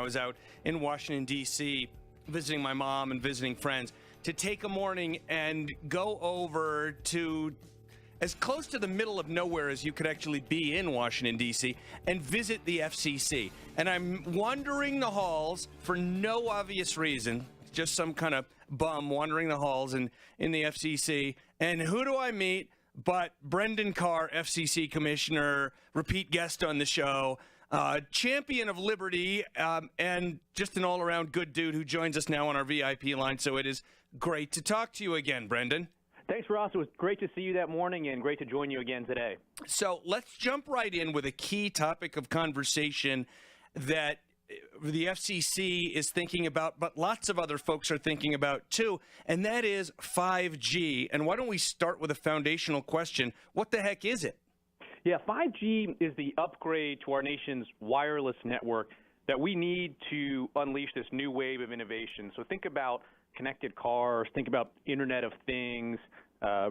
was out in Washington, D.C., visiting my mom and visiting friends, to take a morning and go over to as close to the middle of nowhere as you could actually be in Washington, D.C., and visit the FCC. And I'm wandering the halls for no obvious reason, just some kind of bum wandering the halls in the FCC. And who do I meet but Brendan Carr, FCC commissioner, repeat guest on the show, champion of liberty, and just an all-around good dude who joins us now on our VIP line. So it is great to talk to you again, Brendan. Thanks, Ross. It was great to see you that morning and great to join you again today. So let's jump right in with a key topic of conversation that the FCC is thinking about, but lots of other folks are thinking about too, and that is 5G. And why don't we start with a foundational question? What the heck is it? Yeah, 5G is the upgrade to our nation's wireless network that we need to unleash this new wave of innovation. So think about connected cars, think about Internet of Things,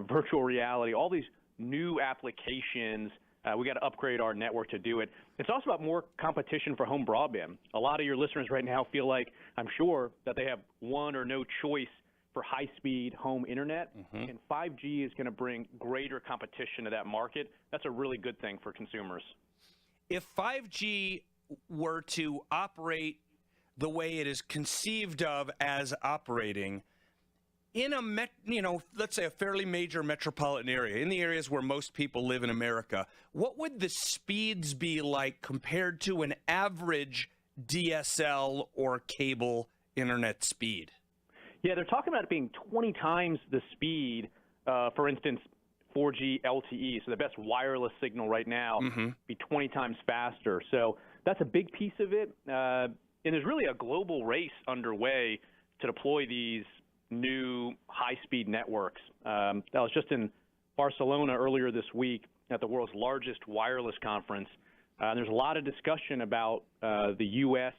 virtual reality, all these new applications. We got to upgrade our network to do it. It's also about more competition for home broadband. A lot of your listeners right now feel like, I'm sure, that they have one or no choice for high-speed home internet, and 5G is going to bring greater competition to that market. That's a really good thing for consumers. If 5G were to operate the way it is conceived of as operating in a, let's say a fairly major metropolitan area, in the areas where most people live in America, what would the speeds be like compared to an average DSL or cable internet speed? Yeah, they're talking about it being 20 times the speed, for instance, 4G LTE, so the best wireless signal right now, be 20 times faster. So that's a big piece of it. And there's really a global race underway to deploy these new high-speed networks. I was just in Barcelona earlier this week at the world's largest wireless conference. There's a lot of discussion about the U.S.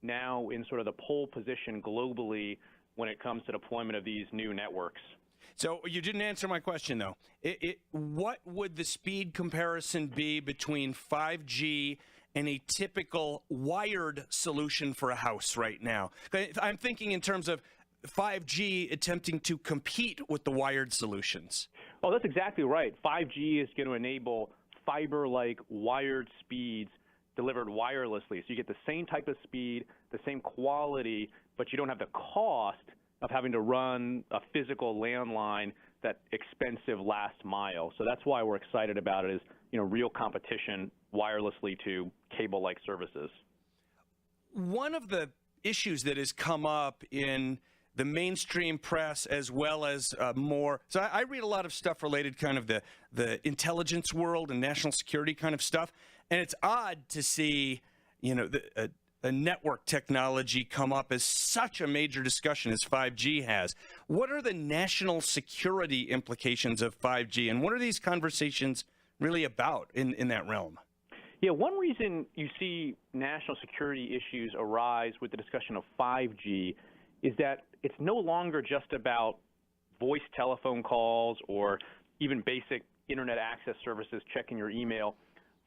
now in sort of the pole position globally when it comes to deployment of these new networks. So you didn't answer my question, though. What would the speed comparison be between 5G and a typical wired solution for a house right now? I'm thinking in terms of 5G attempting to compete with the wired solutions. Oh, that's exactly right. 5G is going to enable fiber-like wired speeds delivered wirelessly. So you get the same type of speed, the same quality, but you don't have the cost of having to run a physical landline, that expensive last mile. So that's why we're excited about it, is, real competition wirelessly to cable-like services. One of the issues that has come up in the mainstream press, as well as more. So I read a lot of stuff related kind of the intelligence world and national security kind of stuff. And it's odd to see, a network technology come up as such a major discussion as 5G has. What are the national security implications of 5G? And what are these conversations really about in that realm? Yeah, one reason you see national security issues arise with the discussion of 5G is that it's no longer just about voice telephone calls or even basic internet access services, checking your email.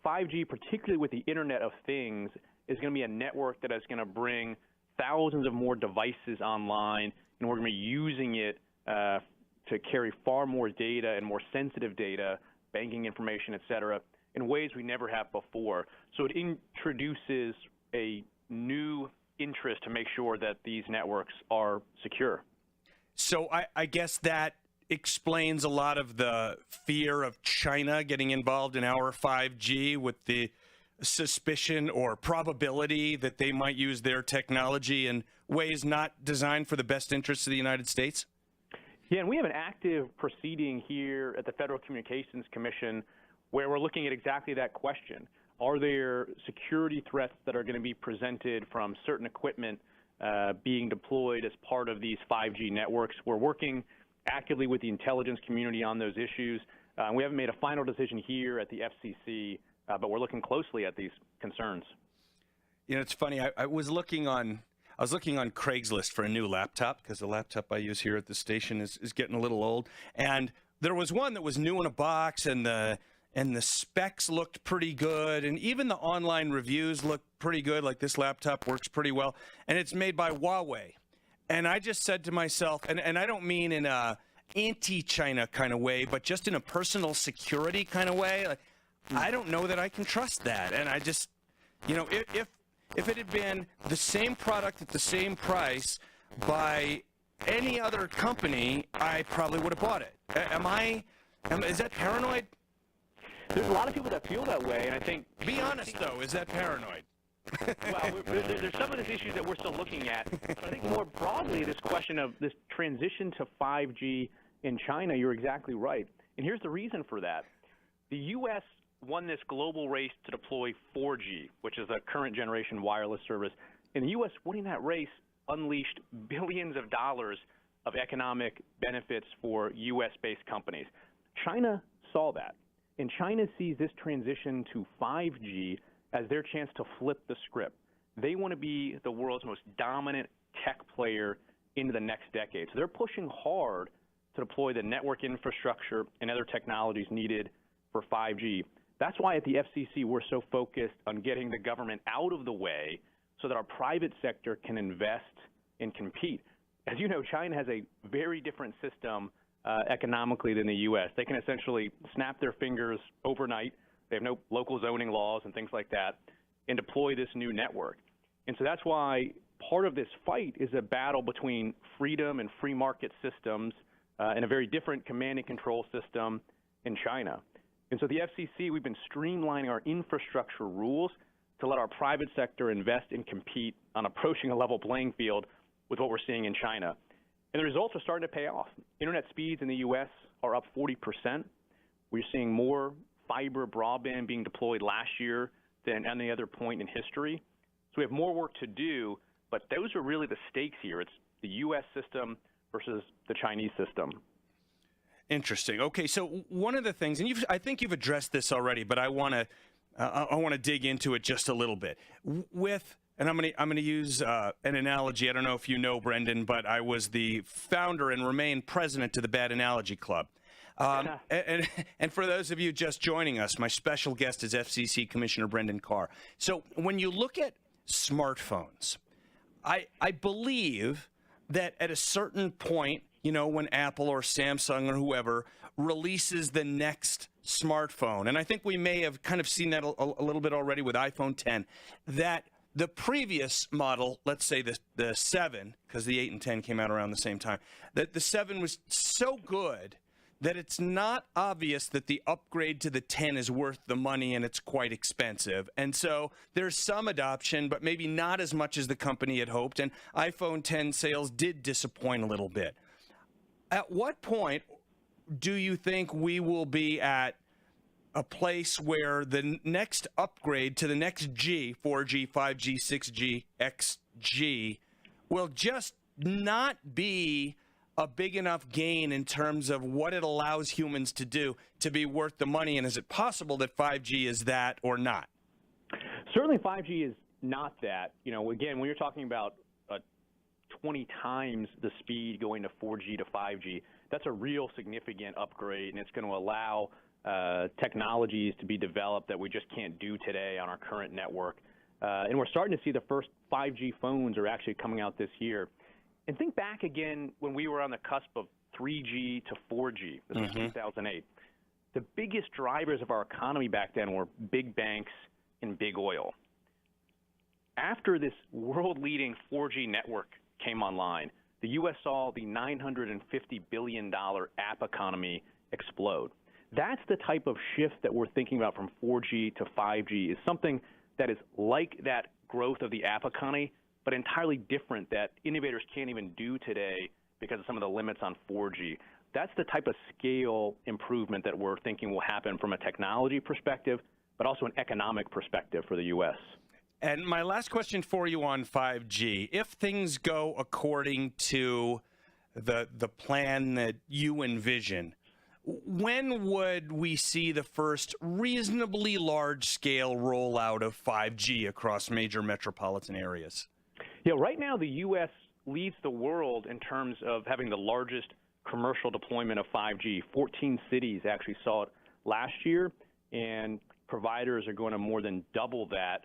5G, particularly with the Internet of Things, is going to be a network that is going to bring thousands of more devices online, and we're going to be using it to carry far more data and more sensitive data, banking information, et cetera, in ways we never have before. So it introduces a new interest to make sure that these networks are secure. So I guess that explains a lot of the fear of China getting involved in our 5G, with the suspicion or probability that they might use their technology in ways not designed for the best interests of the United States? Yeah, and we have an active proceeding here at the Federal Communications Commission where we're looking at exactly that question. Are there security threats that are going to be presented from certain equipment being deployed as part of these 5G networks? We're working actively with the intelligence community on those issues. We haven't made a final decision here at the FCC, but we're looking closely at these concerns. It's funny. I was looking on Craigslist for a new laptop, because the laptop I use here at the station is getting a little old. And there was one that was new in a box, and the and the specs looked pretty good, and even the online reviews looked pretty good, like this laptop works pretty well, and it's made by Huawei. And I just said to myself, and I don't mean in a anti-China kind of way, but just in a personal security kind of way, like, I don't know that I can trust that. And I just, if it had been the same product at the same price by any other company, I probably would have bought it. Is that paranoid? There's a lot of people that feel that way, and I think... Be honest, though. Is that paranoid? Well, there's some of these issues that we're still looking at. But I think more broadly, this question of this transition to 5G in China, you're exactly right. And here's the reason for that. The U.S. won this global race to deploy 4G, which is a current generation wireless service. And the U.S. winning that race unleashed billions of dollars of economic benefits for U.S.-based companies. China saw that. And China sees this transition to 5G as their chance to flip the script. They want to be the world's most dominant tech player into the next decade. So they're pushing hard to deploy the network infrastructure and other technologies needed for 5G. That's why at the FCC we're so focused on getting the government out of the way so that our private sector can invest and compete. As you know, China has a very different system economically than the U.S. They can essentially snap their fingers overnight. They have no local zoning laws and things like that, and deploy this new network. And so that's why part of this fight is a battle between freedom and free market systems and a very different command and control system in China. And so the FCC, we've been streamlining our infrastructure rules to let our private sector invest and compete on approaching a level playing field with what we're seeing in China. And the results are starting to pay off. Internet speeds in the U.S. are up 40%. We're seeing more fiber broadband being deployed last year than any other point in history. So we have more work to do, but those are really the stakes here. It's the U.S. system versus the Chinese system. Interesting. Okay, so one of the things, and I think you've addressed this already, but I want to dig into it just a little bit. And I'm going to use an analogy. I don't know if you know, Brendan, but I was the founder and remain president to the Bad Analogy Club. And for those of you just joining us, my special guest is FCC Commissioner Brendan Carr. So when you look at smartphones, I believe that at a certain point, when Apple or Samsung or whoever releases the next smartphone, and I think we may have kind of seen that a little bit already with iPhone 10, that the previous model, let's say the 7, because the 8 and 10 came out around the same time, that the 7 was so good that it's not obvious that the upgrade to the 10 is worth the money and it's quite expensive. And so there's some adoption, but maybe not as much as the company had hoped, and iPhone 10 sales did disappoint a little bit. At what point do you think we will be at a place where the next upgrade to the next G, 4G, 5G, 6G, XG, will just not be a big enough gain in terms of what it allows humans to do to be worth the money? And is it possible that 5G is that or not? Certainly 5G is not that. Again, when you're talking about 20 times the speed going to 4G to 5G, that's a real significant upgrade, and it's going to allow technologies to be developed that we just can't do today on our current network. And we're starting to see the first 5G phones are actually coming out this year. And think back again when we were on the cusp of 3G to 4G. This was 2008. The biggest drivers of our economy back then were big banks and big oil. After this world-leading 4G network came online, the U.S. saw the $950 billion app economy explode. That's the type of shift that we're thinking about from 4G to 5G, is something that is like that growth of the app economy, but entirely different, that innovators can't even do today because of some of the limits on 4G. That's the type of scale improvement that we're thinking will happen from a technology perspective, but also an economic perspective for the U.S. And my last question for you on 5G, if things go according to the plan that you envision, when would we see the first reasonably large-scale rollout of 5G across major metropolitan areas? Yeah, right now the U.S. leads the world in terms of having the largest commercial deployment of 5G. 14 cities actually saw it last year, and providers are going to more than double that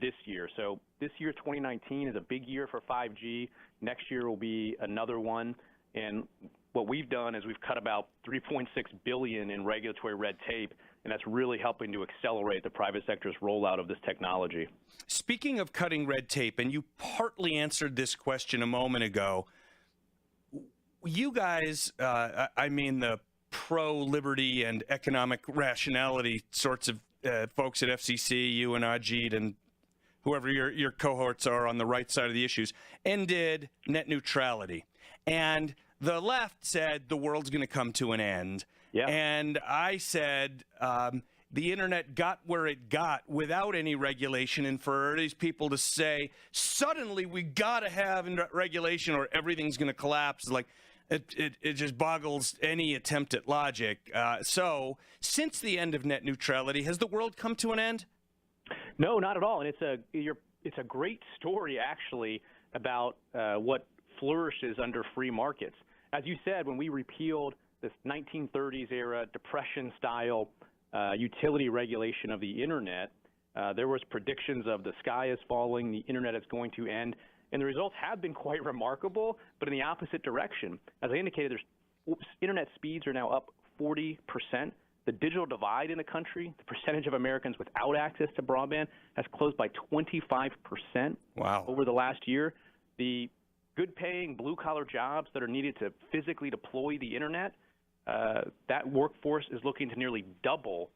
this year. So this year, 2019, is a big year for 5G. Next year will be another one. And what we've done is we've cut about $3.6 billion in regulatory red tape, and that's really helping to accelerate the private sector's rollout of this technology. Speaking of cutting red tape, and you partly answered this question a moment ago, you guys, I mean the pro-liberty and economic rationality sorts of folks at FCC, you and Ajit and whoever your cohorts are on the right side of the issues, ended net neutrality. And the left said the world's going to come to an end. Yeah. And I said the internet got where it got without any regulation. And for these people to say, suddenly we got to have regulation or everything's going to collapse, like it just boggles any attempt at logic. So since the end of net neutrality, has the world come to an end? No, not at all. And it's a great story, actually, about what flourishes under free markets. As you said, when we repealed this 1930s era depression-style utility regulation of the internet, there was predictions of the sky is falling, the internet is going to end, and the results have been quite remarkable, but in the opposite direction. As I indicated, internet speeds are now up 40%. The digital divide in the country, the percentage of Americans without access to broadband, has closed by 25% over the last year. The good-paying blue-collar jobs that are needed to physically deploy the internet, that workforce is looking to nearly double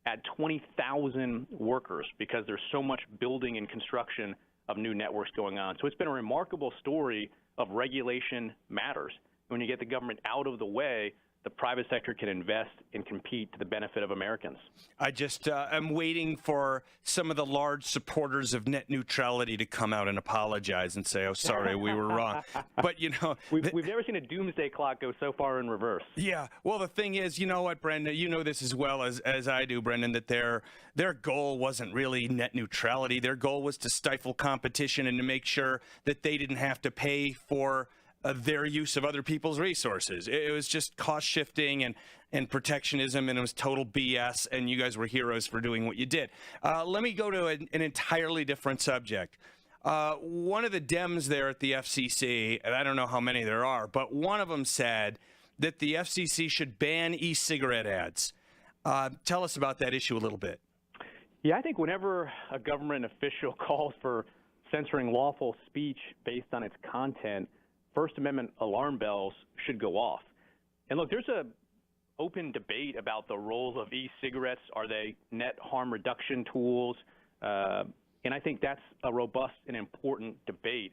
at 20,000 workers because there's so much building and construction of new networks going on. So it's been a remarkable story of regulation matters. When you get the government out of the way, the private sector can invest and compete to the benefit of Americans. I just am waiting for some of the large supporters of net neutrality to come out and apologize and say, oh, sorry, we were wrong. But, you know, we've never seen a doomsday clock go so far in reverse. Yeah. Well, the thing is, you know what, Brendan, you know this as well as I do, Brendan, that their goal wasn't really net neutrality. Their goal was to stifle competition and to make sure that they didn't have to pay for their use of other people's resources. It was just cost shifting and protectionism, and it was total BS, and you guys were heroes for doing what you did. Let me go to an entirely different subject. One of the Dems there at the FCC, and I don't know how many there are, but one of them said that the FCC should ban e-cigarette ads. Tell us about that issue a little bit. Yeah, I think whenever a government official calls for censoring lawful speech based on its content, First Amendment alarm bells should go off. And look, there's a open debate about the role of e-cigarettes. Are they net harm reduction tools? And I think that's a robust and important debate.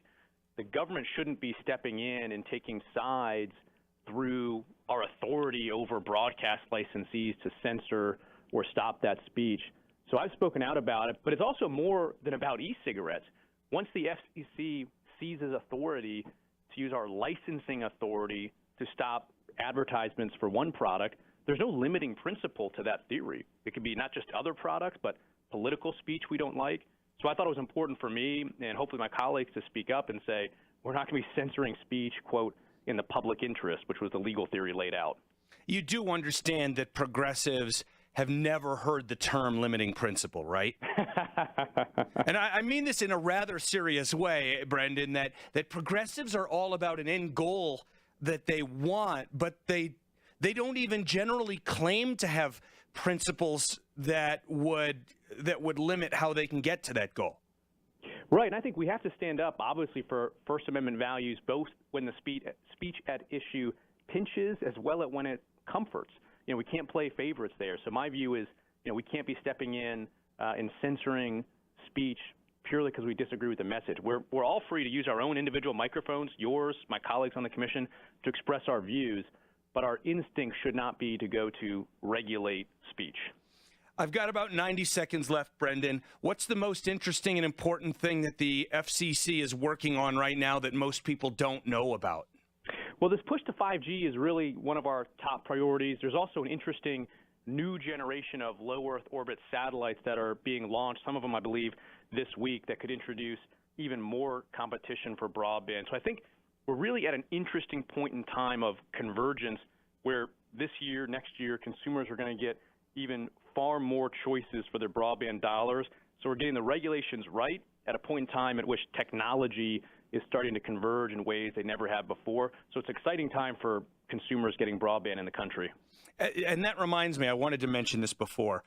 The government shouldn't be stepping in and taking sides through our authority over broadcast licensees to censor or stop that speech. So I've spoken out about it, but it's also more than about e-cigarettes. Once the FCC seizes authority to use our licensing authority to stop advertisements for one product, there's no limiting principle to that theory. It could be not just other products, but political speech we don't like. So I thought it was important for me and hopefully my colleagues to speak up and say, we're not going to be censoring speech, quote, in the public interest, which was the legal theory laid out. You do understand that progressives have never heard the term limiting principle, right? And I mean this in a rather serious way, Brendan, that progressives are all about an end goal that they want, but they don't even generally claim to have principles that would limit how they can get to that goal. Right, and I think we have to stand up, obviously, for First Amendment values, both when the speech at issue pinches as well as when it comforts. You know, we can't play favorites there. So my view is, you know, we can't be stepping in and censoring speech purely because we disagree with the message. We're all free to use our own individual microphones, yours, my colleagues on the commission, to express our views, but our instinct should not be to go to regulate speech. I've got about 90 seconds left, Brendan. What's the most interesting and important thing that the FCC is working on right now that most people don't know about? Well, this push to 5G is really one of our top priorities. There's also an interesting new generation of low Earth orbit satellites that are being launched, some of them, I believe, this week, that could introduce even more competition for broadband. So I think we're really at an interesting point in time of convergence where this year, next year, consumers are going to get even far more choices for their broadband dollars. So we're getting the regulations right at a point in time at which technology is starting to converge in ways they never have before. So it's an exciting time for consumers getting broadband in the country. And that reminds me, I wanted to mention this before,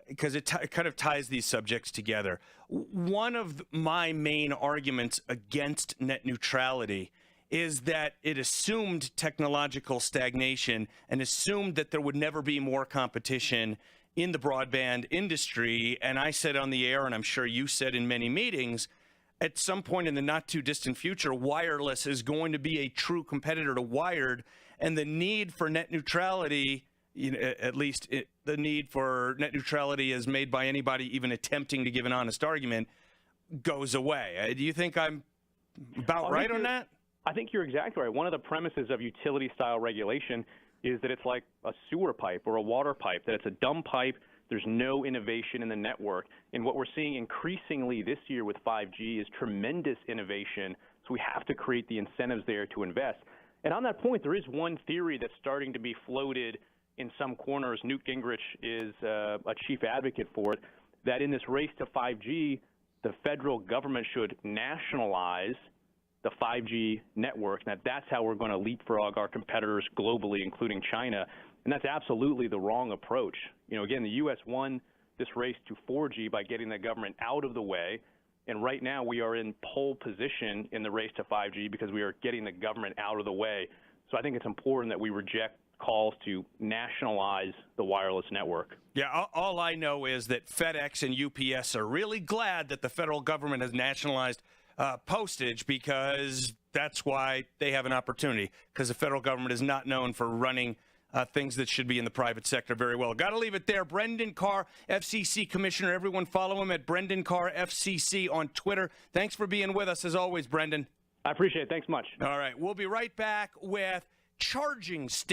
because it kind of ties these subjects together. One of my main arguments against net neutrality is that it assumed technological stagnation and assumed that there would never be more competition in the broadband industry. And I said on the air, and I'm sure you said in many meetings, at some point in the not too distant future, wireless is going to be a true competitor to wired, and the need for net neutrality, at least the need for net neutrality as made by anybody even attempting to give an honest argument, goes away. Do you think I'm about right on that? I think you're exactly right. One of the premises of utility-style regulation is that it's like a sewer pipe or a water pipe, that it's a dumb pipe, there's no innovation in the network. And what we're seeing increasingly this year with 5G is tremendous innovation, so we have to create the incentives there to invest. And on that point, there is one theory that's starting to be floated in some corners. Newt Gingrich is a chief advocate for it, that in this race to 5G, the federal government should nationalize the 5G network, and that's how we're going to leapfrog our competitors globally, including China. And that's absolutely the wrong approach. Again, the U.S. won this race to 4G by getting the government out of the way. And right now we are in pole position in the race to 5G because we are getting the government out of the way. So I think it's important that we reject calls to nationalize the wireless network. Yeah, all I know is that FedEx and UPS are really glad that the federal government has nationalized postage, because that's why they have an opportunity, because the federal government is not known for running things that should be in the private sector very well. Got to leave it there. Brendan Carr, FCC Commissioner. Everyone follow him at Brendan Carr FCC on Twitter. Thanks for being with us as always, Brendan. I appreciate it. Thanks much. All right. We'll be right back with charging stations.